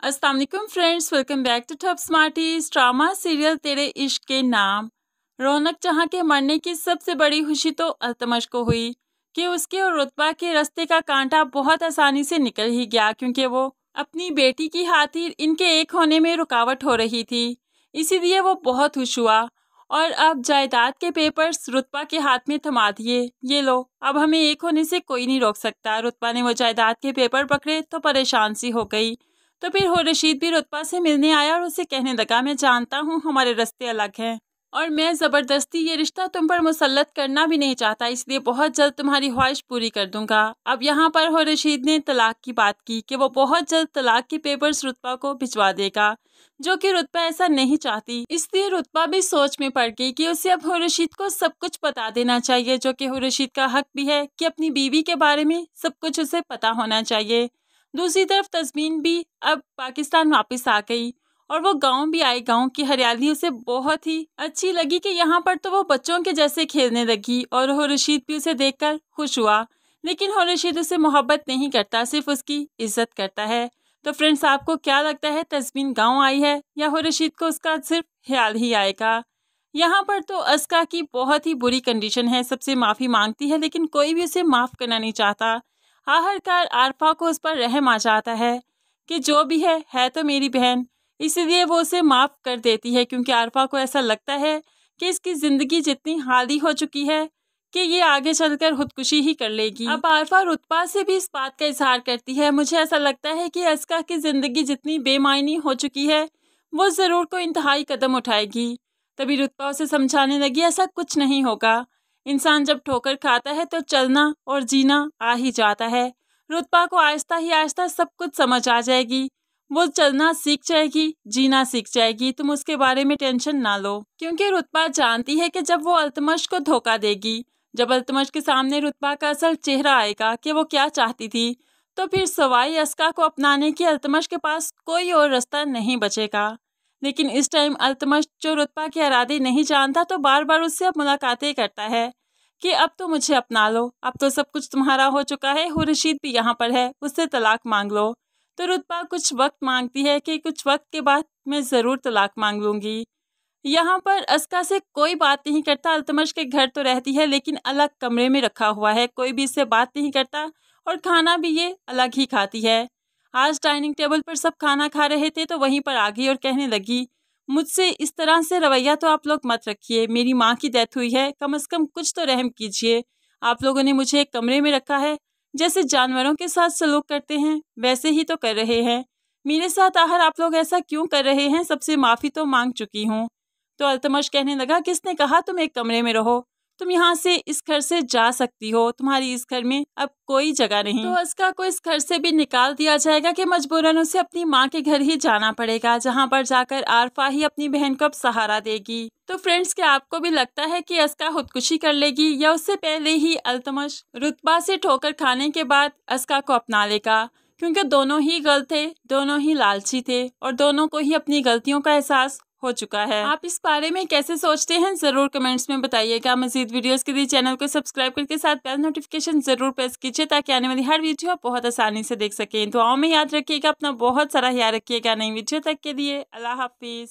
अस्सलाम वालेकुम friends, welcome back to Top Smarties. Drama serial तेरे इश्क के नाम। रौनक जहां के मरने की सबसे बड़ी खुशी तो अल्तमश को हुई कि उसके और रुतबा के रास्ते का कांटा बहुत आसानी से निकल ही गया, क्योंकि वो अपनी बेटी की खातिर इनके एक होने में रुकावट हो रही थी। इसीलिए वो बहुत खुश हुआ और अब जायदाद के पेपर्स रुतबा के हाथ में थमा दिए। ये लो, अब हमें एक होने से कोई नहीं रोक सकता। रुतबा ने वो जायदाद के पेपर पकड़े तो परेशान सी हो गई। तो फिर हो रशीद भी रुतबा से मिलने आया और उसे कहने लगा, मैं जानता हूँ हमारे रास्ते अलग हैं और मैं ज़बरदस्ती ये रिश्ता तुम पर मुसल्लत करना भी नहीं चाहता, इसलिए बहुत जल्द तुम्हारी ख्वाहिश पूरी कर दूंगा। अब यहाँ पर हो रशीद ने तलाक की बात की कि वो बहुत जल्द तलाक के पेपर्स रुतबा को भिजवा देगा, जो कि रुतबा ऐसा नहीं चाहती। इसलिए रुतबा भी सोच में पड़ गई कि उसे अब हो रशीद को सब कुछ बता देना चाहिए, जो कि हो रशीद का हक भी है कि अपनी बीवी के बारे में सब कुछ उसे पता होना चाहिए। दूसरी तरफ तस्मीन भी अब पाकिस्तान वापस आ गई और वो गांव भी आई। गांव की हरियाली उसे बहुत ही अच्छी लगी कि यहाँ पर तो वो बच्चों के जैसे खेलने लगी और हो रशीद भी उसे देखकर खुश हुआ। लेकिन हो रशीद उसे मोहब्बत नहीं करता, सिर्फ उसकी इज्जत करता है। तो फ्रेंड्स, आपको क्या लगता है, तस्मीन गाँव आई है या हो रशीद को उसका सिर्फ ख्याल ही आएगा? यहाँ पर तो अस्का की बहुत ही बुरी कंडीशन है, सबसे माफ़ी मांगती है लेकिन कोई भी उसे माफ़ करना नहीं चाहता। आखिरकार आरफा को उस पर रहम आ जाता है कि जो भी है तो मेरी बहन, इसीलिए वो उसे माफ़ कर देती है, क्योंकि आरफा को ऐसा लगता है कि इसकी ज़िंदगी जितनी हादी हो चुकी है कि ये आगे चलकर खुदकुशी ही कर लेगी। अब आरफा रुतबा से भी इस बात का इजहार करती है, मुझे ऐसा लगता है कि अस्का की ज़िंदगी जितनी बेमायनी हो चुकी है वो ज़रूर कोई इंतहाई कदम उठाएगी। तभी रुतबा उसे समझाने लगी, ऐसा कुछ नहीं होगा, इंसान जब ठोकर खाता है तो चलना और जीना आ ही जाता है। रुतबा को आहिस्ता ही आहिस्ता सब कुछ समझ आ जाएगी, वो चलना सीख जाएगी, जीना सीख जाएगी, तुम उसके बारे में टेंशन ना लो। क्योंकि रुतबा जानती है कि जब वो अल्तमश को धोखा देगी, जब अल्तमश के सामने रुतबा का असल चेहरा आएगा कि वो क्या चाहती थी, तो फिर सवाई अस्का को अपनाने की अल्तमश के पास कोई और रास्ता नहीं बचेगा। लेकिन इस टाइम अल्तमश, जो रुतबा के इरादे नहीं जानता, तो बार बार उससे अब मुलाकातें करता है कि अब तो मुझे अपना लो, अब तो सब कुछ तुम्हारा हो चुका है, हो रशीद भी यहाँ पर है, उससे तलाक मांग लो। तो रुतबा कुछ वक्त मांगती है कि कुछ वक्त के बाद मैं ज़रूर तलाक मांग लूँगी। यहाँ पर अस्का से कोई बात नहीं करता, अल्तमश के घर तो रहती है लेकिन अलग कमरे में रखा हुआ है, कोई भी इससे बात नहीं करता और खाना भी ये अलग ही खाती है। आज डाइनिंग टेबल पर सब खाना खा रहे थे तो वहीं पर आ गई और कहने लगी, मुझसे इस तरह से रवैया तो आप लोग मत रखिए, मेरी माँ की डेथ हुई है, कम से कम कुछ तो रहम कीजिए। आप लोगों ने मुझे एक कमरे में रखा है, जैसे जानवरों के साथ सलूक करते हैं वैसे ही तो कर रहे हैं, मेरे साथ आखिर आप लोग ऐसा क्यों कर रहे हैं? सबसे माफ़ी तो मांग चुकी हूँ। तो अल्तमश कहने लगा, किसने कहा तुम एक कमरे में रहो, तुम यहाँ से इस घर से जा सकती हो, तुम्हारी इस घर में अब कोई जगह नहीं। तो अस्का को इस घर से भी निकाल दिया जाएगा कि मजबूरन उसे अपनी माँ के घर ही जाना पड़ेगा, जहाँ पर जाकर आरफा ही अपनी बहन को अब सहारा देगी। तो फ्रेंड्स, क्या आपको भी लगता है कि अस्का खुदकुशी कर लेगी या उससे पहले ही अल्तमश रुतबा से ठोकर खाने के बाद अस्का को अपना लेगा? क्योंकि दोनों ही गलत थे, दोनों ही लालची थे और दोनों को ही अपनी गलतियों का एहसास हो चुका है। आप इस बारे में कैसे सोचते हैं, जरूर कमेंट्स में बताइएगा। मजीद वीडियोस के लिए चैनल को सब्सक्राइब करके साथ बेल नोटिफिकेशन जरूर प्रेस कीजिए, ताकि आने वाली हर वीडियो आप बहुत आसानी से देख सकें। दुआओं में याद रखिएगा, अपना बहुत सारा ख्याल रखिएगा। नई वीडियो तक के लिए अल्लाह हाफिज।